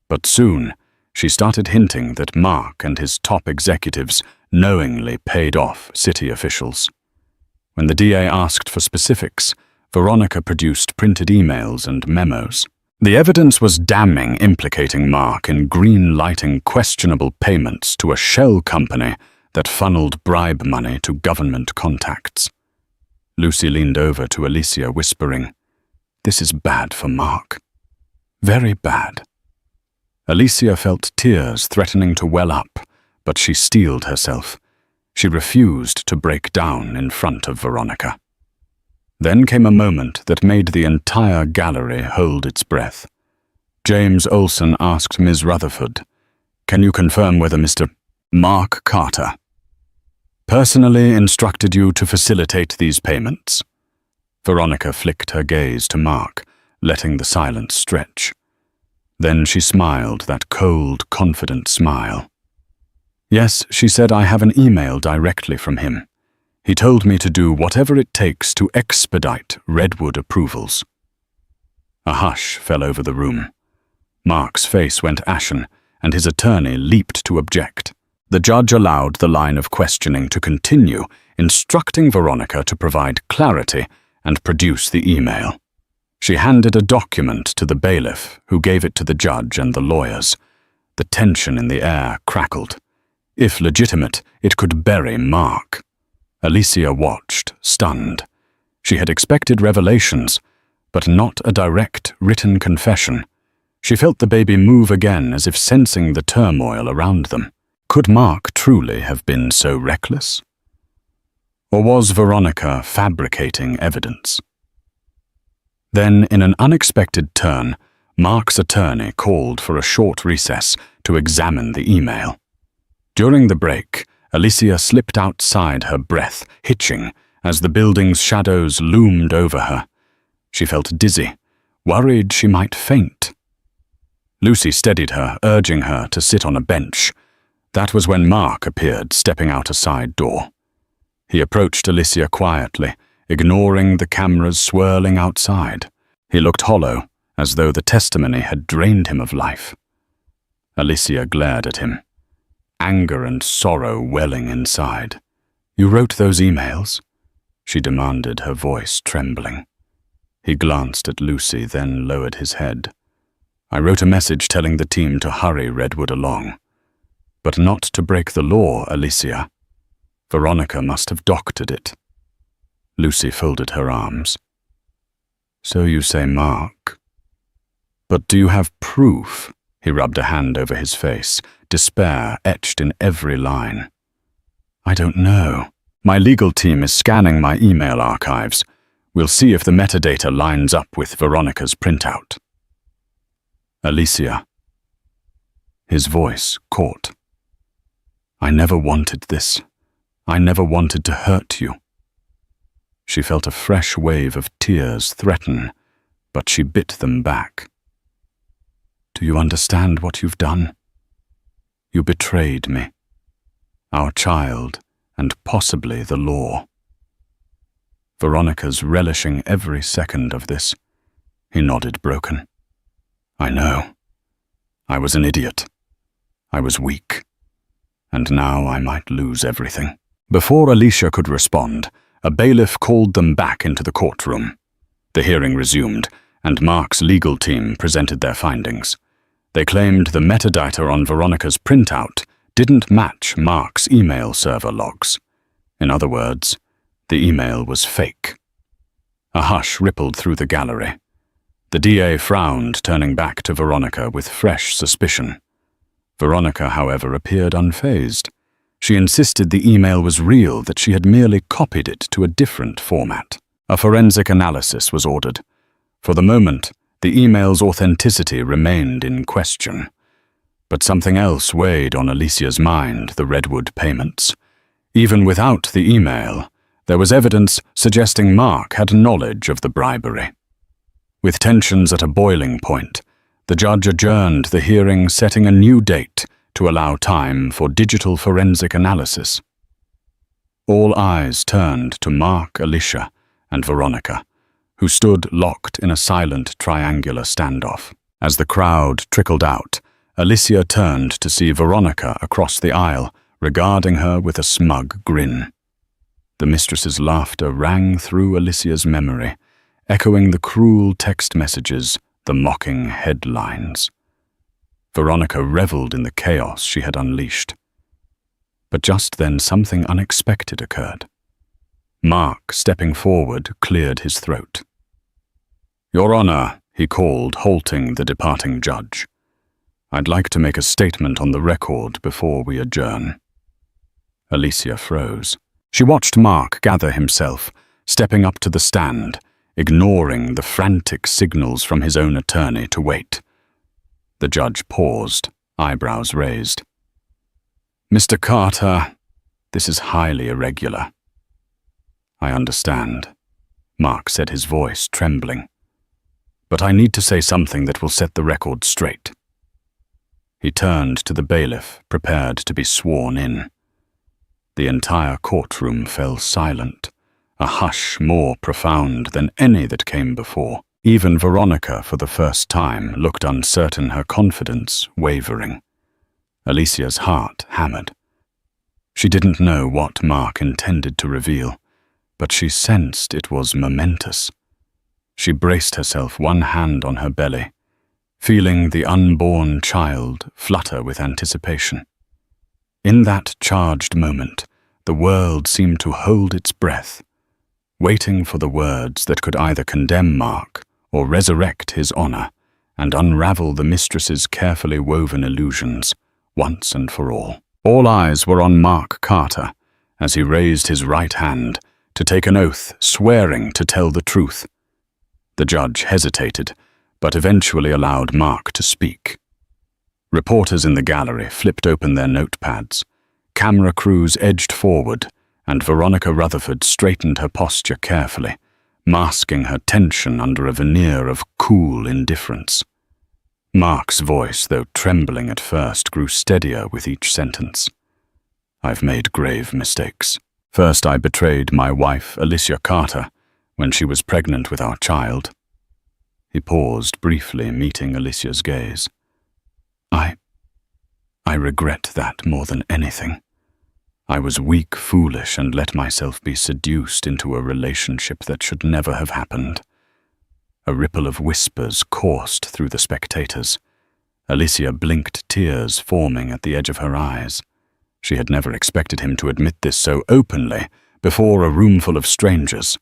But soon, she started hinting that Mark and his top executives knowingly paid off city officials. When the DA asked for specifics, Veronica produced printed emails and memos. The evidence was damning, implicating Mark in green-lighting questionable payments to a shell company that funneled bribe money to government contacts. Lucy leaned over to Alicia, whispering, "This is bad for Mark. Very bad." Alicia felt tears threatening to well up, but she steeled herself. She refused to break down in front of Veronica. Then came a moment that made the entire gallery hold its breath. James Olson asked Ms. Rutherford, "Can you confirm whether Mr. Mark Carter personally instructed you to facilitate these payments?" Veronica flicked her gaze to Mark, letting the silence stretch. Then she smiled, that cold, confident smile. "Yes," she said, "I have an email directly from him. He told me to do whatever it takes to expedite Redwood approvals." A hush fell over the room. Mark's face went ashen, and his attorney leaped to object. The judge allowed the line of questioning to continue, instructing Veronica to provide clarity and produce the email. She handed a document to the bailiff, who gave it to the judge and the lawyers. The tension in the air crackled. If legitimate, it could bury Mark. Alicia watched, stunned. She had expected revelations, but not a direct, written confession. She felt the baby move again, as if sensing the turmoil around them. Could Mark truly have been so reckless? Or was Veronica fabricating evidence? Then, in an unexpected turn, Mark's attorney called for a short recess to examine the email. During the break, Alicia slipped outside, her breath hitching as the building's shadows loomed over her. She felt dizzy, worried she might faint. Lucy steadied her, urging her to sit on a bench. That was when Mark appeared, stepping out a side door. He approached Alicia quietly, ignoring the cameras swirling outside. He looked hollow, as though the testimony had drained him of life. Alicia glared at him, anger and sorrow welling inside. "You wrote those emails?" she demanded, her voice trembling. He glanced at Lucy, then lowered his head. I wrote a message telling the team to hurry Redwood along. But not to break the law, Alicia. Veronica must have doctored it. Lucy folded her arms. So you say, Mark. But do you have proof? He rubbed a hand over his face, despair etched in every line. I don't know. My legal team is scanning my email archives. We'll see if the metadata lines up with Veronica's printout. Alicia. His voice caught. I never wanted this. I never wanted to hurt you. She felt a fresh wave of tears threaten, but she bit them back. Do you understand what you've done? You betrayed me, our child, and possibly the law. Veronica's relishing every second of this. He nodded broken. I know. I was an idiot. I was weak. And now I might lose everything. Before Alicia could respond, a bailiff called them back into the courtroom. The hearing resumed, and Mark's legal team presented their findings. They claimed the metadata on Veronica's printout didn't match Mark's email server logs. In other words, the email was fake. A hush rippled through the gallery. The DA frowned, turning back to Veronica with fresh suspicion. Veronica, however, appeared unfazed. She insisted the email was real, that she had merely copied it to a different format. A forensic analysis was ordered. For the moment, the email's authenticity remained in question. But something else weighed on Alicia's mind, the Redwood payments. Even without the email, there was evidence suggesting Mark had knowledge of the bribery. With tensions at a boiling point, the judge adjourned the hearing, setting a new date to allow time for digital forensic analysis. All eyes turned to Mark, Alicia, and Veronica, who stood locked in a silent triangular standoff. As the crowd trickled out, Alicia turned to see Veronica across the aisle, regarding her with a smug grin. The mistress's laughter rang through Alicia's memory, echoing the cruel text messages, the mocking headlines. Veronica reveled in the chaos she had unleashed. But just then something unexpected occurred. Mark, stepping forward, cleared his throat. Your Honor, he called, halting the departing judge. I'd like to make a statement on the record before we adjourn. Alicia froze. She watched Mark gather himself, stepping up to the stand, ignoring the frantic signals from his own attorney to wait. The judge paused, eyebrows raised. Mr. Carter, this is highly irregular. I understand, Mark said, his voice trembling. But I need to say something that will set the record straight. He turned to the bailiff, prepared to be sworn in. The entire courtroom fell silent, a hush more profound than any that came before. Even Veronica, for the first time, looked uncertain, her confidence wavering. Alicia's heart hammered. She didn't know what Mark intended to reveal, but she sensed it was momentous. She braced herself, one hand on her belly, feeling the unborn child flutter with anticipation. In that charged moment, the world seemed to hold its breath, waiting for the words that could either condemn Mark or resurrect his honor and unravel the mistress's carefully woven illusions once and for all. All eyes were on Mark Carter as he raised his right hand to take an oath, swearing to tell the truth. The judge hesitated, but eventually allowed Mark to speak. Reporters in the gallery flipped open their notepads. Camera crews edged forward, and Veronica Rutherford straightened her posture carefully, masking her tension under a veneer of cool indifference. Mark's voice, though trembling at first, grew steadier with each sentence. I've made grave mistakes. First, I betrayed my wife, Alicia Carter, when she was pregnant with our child. He paused briefly, meeting Alicia's gaze. I regret that more than anything. I was weak, foolish, and let myself be seduced into a relationship that should never have happened. A ripple of whispers coursed through the spectators. Alicia blinked, tears forming at the edge of her eyes. She had never expected him to admit this so openly before a roomful of strangers.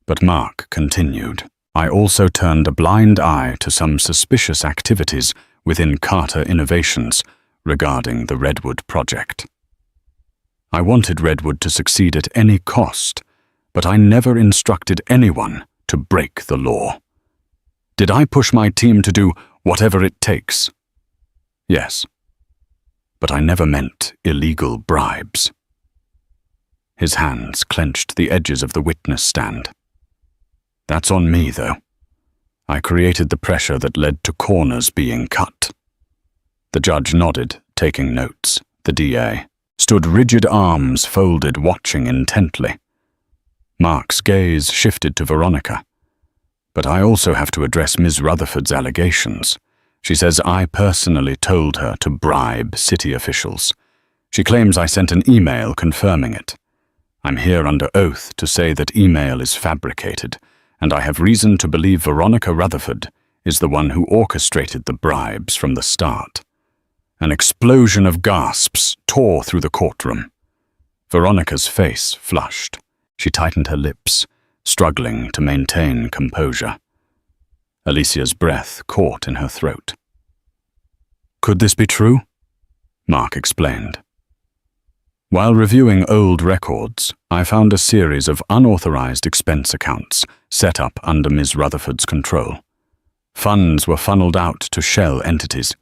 But Mark continued. I also turned a blind eye to some suspicious activities within Carter Innovations regarding the Redwood project. I wanted Redwood to succeed at any cost, but I never instructed anyone to break the law. Did I push my team to do whatever it takes? Yes. But I never meant illegal bribes. His hands clenched the edges of the witness stand. That's on me, though. I created the pressure that led to corners being cut. The judge nodded, taking notes. The DA stood, rigid arms folded, watching intently. Mark's gaze shifted to Veronica. But I also have to address Ms. Rutherford's allegations. She says I personally told her to bribe city officials. She claims I sent an email confirming it. I'm here under oath to say that email is fabricated, and I have reason to believe Veronica Rutherford is the one who orchestrated the bribes from the start. An explosion of gasps tore through the courtroom. Veronica's face flushed. She tightened her lips, struggling to maintain composure. Alicia's breath caught in her throat. Could this be true? Mark explained. While reviewing old records, I found a series of unauthorized expense accounts set up under Ms. Rutherford's control. Funds were funneled out to shell entities.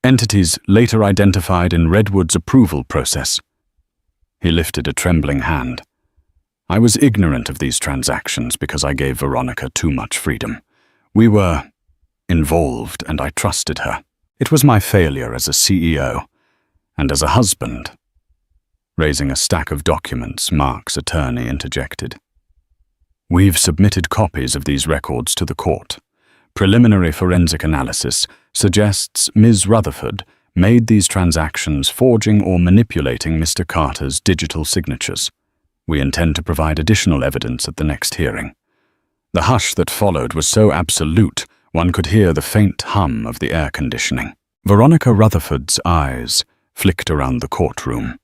Entities later identified in Redwood's approval process. He lifted a trembling hand. I was ignorant of these transactions because I gave Veronica too much freedom. We were involved, and I trusted her. It was my failure as a CEO and as a husband. Raising a stack of documents, Mark's attorney interjected. We've submitted copies of these records to the court. Preliminary forensic analysis suggests Ms. Rutherford made these transactions forging or manipulating Mr. Carter's digital signatures. We intend to provide additional evidence at the next hearing. The hush that followed was so absolute, one could hear the faint hum of the air conditioning. Veronica Rutherford's eyes flicked around the courtroom.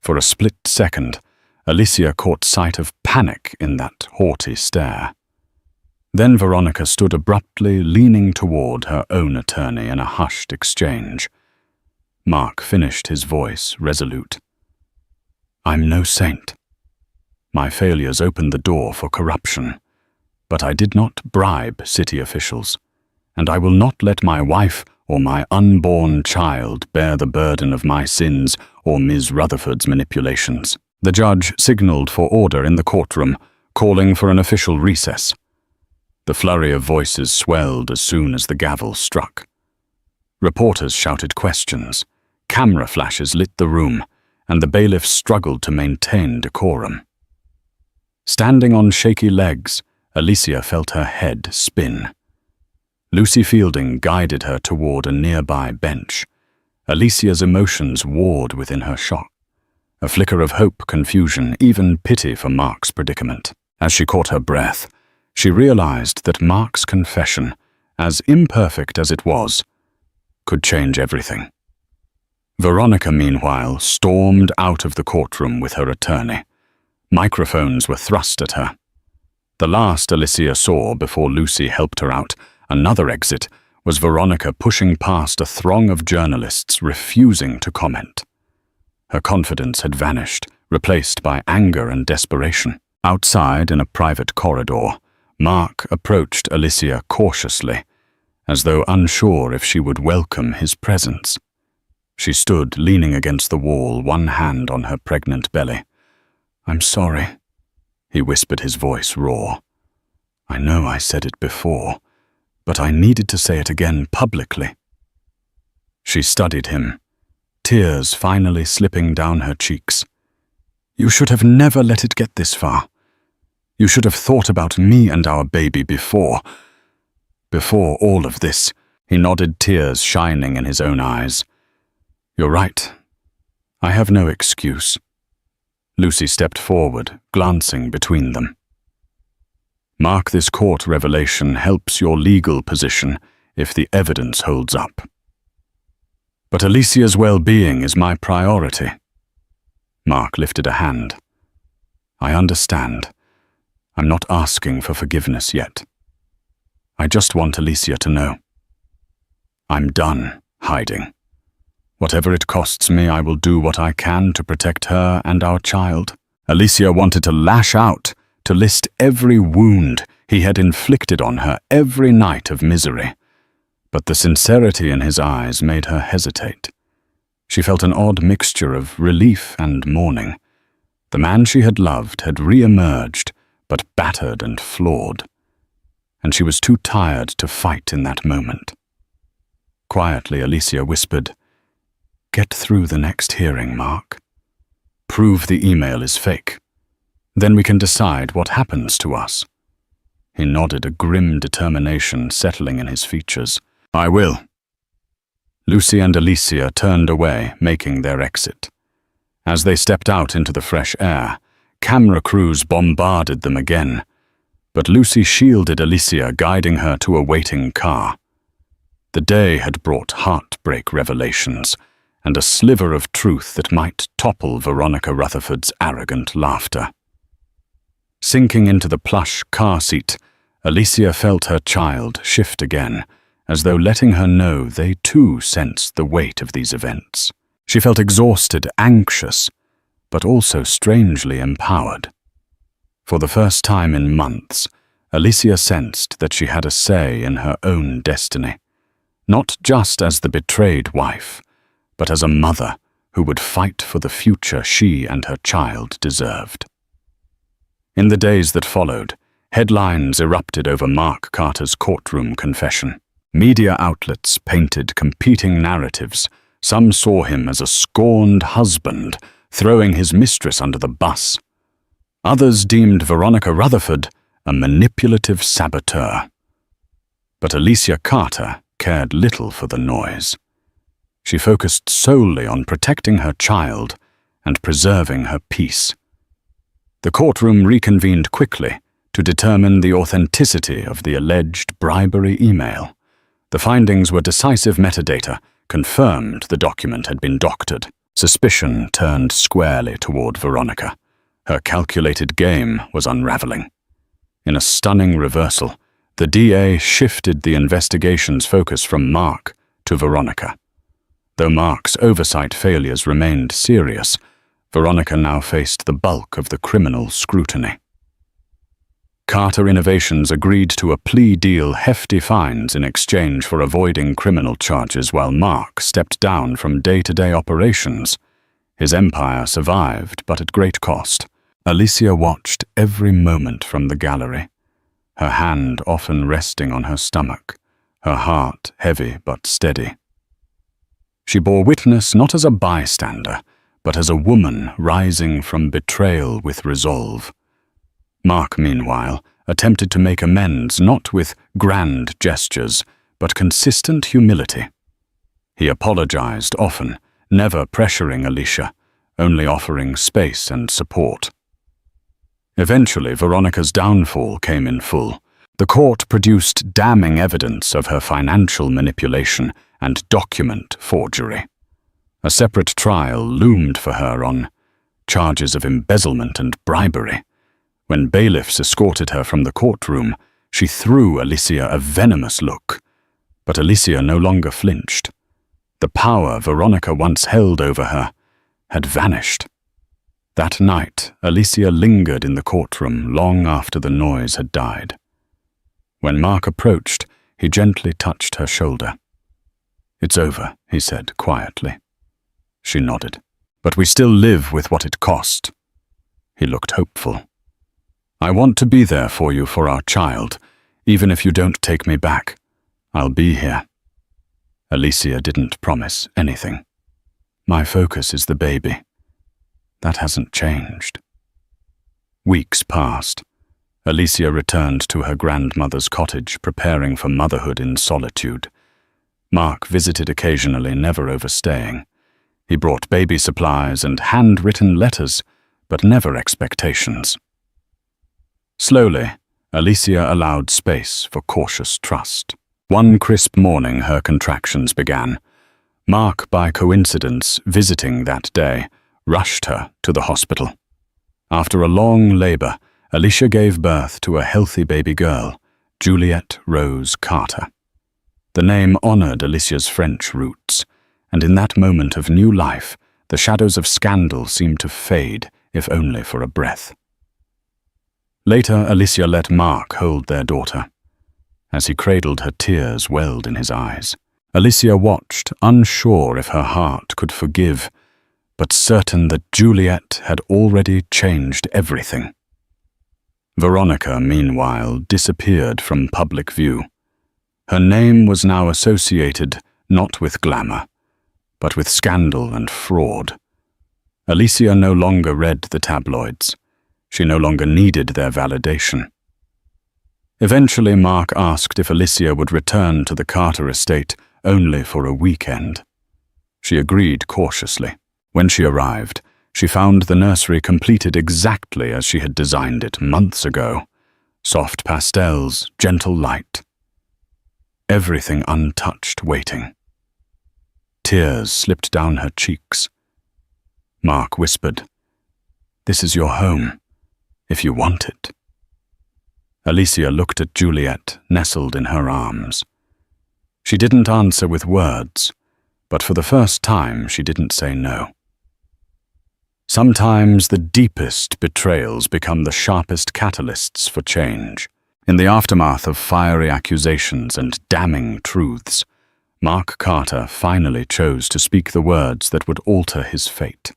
For a split second, Alicia caught sight of panic in that haughty stare. Then Veronica stood abruptly, leaning toward her own attorney in a hushed exchange. Mark finished, his voice resolute. I'm no saint. My failures opened the door for corruption, but I did not bribe city officials, and I will not let my wife or my unborn child bear the burden of my sins or Ms. Rutherford's manipulations. The judge signaled for order in the courtroom, calling for an official recess. The flurry of voices swelled as soon as the gavel struck. Reporters shouted questions, camera flashes lit the room, and the bailiff struggled to maintain decorum. Standing on shaky legs, Alicia felt her head spin. Lucy Fielding guided her toward a nearby bench. Alicia's emotions warred within her shock. A flicker of hope, confusion, even pity for Mark's predicament. As she caught her breath, she realized that Mark's confession, as imperfect as it was, could change everything. Veronica, meanwhile, stormed out of the courtroom with her attorney. Microphones were thrust at her. The last Alicia saw before Lucy helped her out, another exit, was Veronica pushing past a throng of journalists refusing to comment. Her confidence had vanished, replaced by anger and desperation. Outside, in a private corridor, Mark approached Alicia cautiously, as though unsure if she would welcome his presence. She stood leaning against the wall, one hand on her pregnant belly. I'm sorry, he whispered, his voice raw. I know I said it before, but I needed to say it again publicly. She studied him, tears finally slipping down her cheeks. You should have never let it get this far. You should have thought about me and our baby before all of this. He nodded, tears shining in his own eyes. You're right. I have no excuse. Lucy stepped forward, glancing between them. Mark, this court revelation helps your legal position if the evidence holds up. But Alicia's well-being is my priority. Mark lifted a hand. I understand. I'm not asking for forgiveness yet. I just want Alicia to know. I'm done hiding. Whatever it costs me, I will do what I can to protect her and our child. Alicia wanted to lash out, to list every wound he had inflicted on her, every night of misery. But the sincerity in his eyes made her hesitate. She felt an odd mixture of relief and mourning. The man she had loved had re-emerged, but battered and flawed. And she was too tired to fight in that moment. Quietly, Alicia whispered, "Get through the next hearing, Mark. Prove the email is fake. Then we can decide what happens to us." He nodded, a grim determination settling in his features. "I will." Lucy and Alicia turned away, making their exit. As they stepped out into the fresh air, camera crews bombarded them again. But Lucy shielded Alicia, guiding her to a waiting car. The day had brought heartbreak revelations, and a sliver of truth that might topple Veronica Rutherford's arrogant laughter. Sinking into the plush car seat, Alicia felt her child shift again, as though letting her know they too sensed the weight of these events. She felt exhausted, anxious, but also strangely empowered. For the first time in months, Alicia sensed that she had a say in her own destiny, not just as the betrayed wife, but as a mother who would fight for the future she and her child deserved. In the days that followed, headlines erupted over Mark Carter's courtroom confession. Media outlets painted competing narratives. Some saw him as a scorned husband, throwing his mistress under the bus. Others deemed Veronica Rutherford a manipulative saboteur. But Alicia Carter cared little for the noise. She focused solely on protecting her child and preserving her peace. The courtroom reconvened quickly to determine the authenticity of the alleged bribery email. The findings were decisive metadata, confirmed the document had been doctored. Suspicion turned squarely toward Veronica. Her calculated game was unraveling. In a stunning reversal, the DA shifted the investigation's focus from Mark to Veronica. Though Mark's oversight failures remained serious, Veronica now faced the bulk of the criminal scrutiny. Carter Innovations agreed to a plea deal, hefty fines in exchange for avoiding criminal charges, while Mark stepped down from day-to-day operations. His empire survived, but at great cost. Alicia watched every moment from the gallery, her hand often resting on her stomach, her heart heavy but steady. She bore witness not as a bystander, but as a woman rising from betrayal with resolve. Mark, meanwhile, attempted to make amends not with grand gestures, but consistent humility. He apologized often, never pressuring Alicia, only offering space and support. Eventually, Veronica's downfall came in full. The court produced damning evidence of her financial manipulation and document forgery. A separate trial loomed for her on charges of embezzlement and bribery. When bailiffs escorted her from the courtroom, she threw Alicia a venomous look. But Alicia no longer flinched. The power Veronica once held over her had vanished. That night, Alicia lingered in the courtroom long after the noise had died. When Mark approached, he gently touched her shoulder. "It's over," he said quietly. She nodded. "But we still live with what it cost." He looked hopeful. "I want to be there for you, for our child. Even if you don't take me back, I'll be here." Alicia didn't promise anything. "My focus is the baby. That hasn't changed." Weeks passed. Alicia returned to her grandmother's cottage, preparing for motherhood in solitude. Mark visited occasionally, never overstaying. He brought baby supplies and handwritten letters, but never expectations. Slowly, Alicia allowed space for cautious trust. One crisp morning her contractions began. Mark, by coincidence visiting that day, rushed her to the hospital. After a long labor, Alicia gave birth to a healthy baby girl, Juliet Rose Carter. The name honored Alicia's French roots, and in that moment of new life, the shadows of scandal seemed to fade, if only for a breath. Later, Alicia let Mark hold their daughter. As he cradled her, tears welled in his eyes. Alicia watched, unsure if her heart could forgive, but certain that Juliet had already changed everything. Veronica, meanwhile, disappeared from public view. Her name was now associated not with glamour, but with scandal and fraud. Alicia no longer read the tabloids. She no longer needed their validation. Eventually, Mark asked if Alicia would return to the Carter estate only for a weekend. She agreed cautiously. When she arrived, she found the nursery completed exactly as she had designed it months ago. Soft pastels, gentle light. Everything untouched, waiting. Tears slipped down her cheeks. Mark whispered, "This is your home, if you want it." Alicia looked at Juliet, nestled in her arms. She didn't answer with words, but for the first time she didn't say no. Sometimes the deepest betrayals become the sharpest catalysts for change. In the aftermath of fiery accusations and damning truths, Mark Carter finally chose to speak the words that would alter his fate.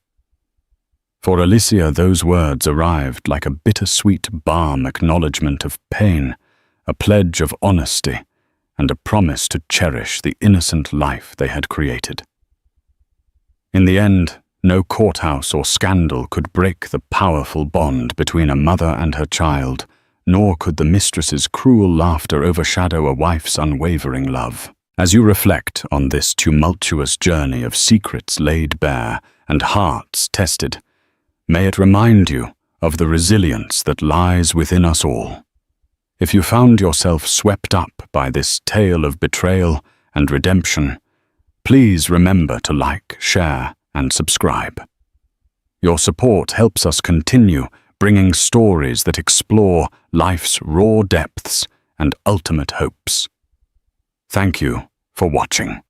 For Alicia, those words arrived like a bittersweet balm acknowledgement of pain, a pledge of honesty, and a promise to cherish the innocent life they had created. In the end, no courthouse or scandal could break the powerful bond between a mother and her child, nor could the mistress's cruel laughter overshadow a wife's unwavering love. As you reflect on this tumultuous journey of secrets laid bare and hearts tested, may it remind you of the resilience that lies within us all. If you found yourself swept up by this tale of betrayal and redemption, please remember to like, share, and subscribe. Your support helps us continue bringing stories that explore life's raw depths and ultimate hopes. Thank you for watching.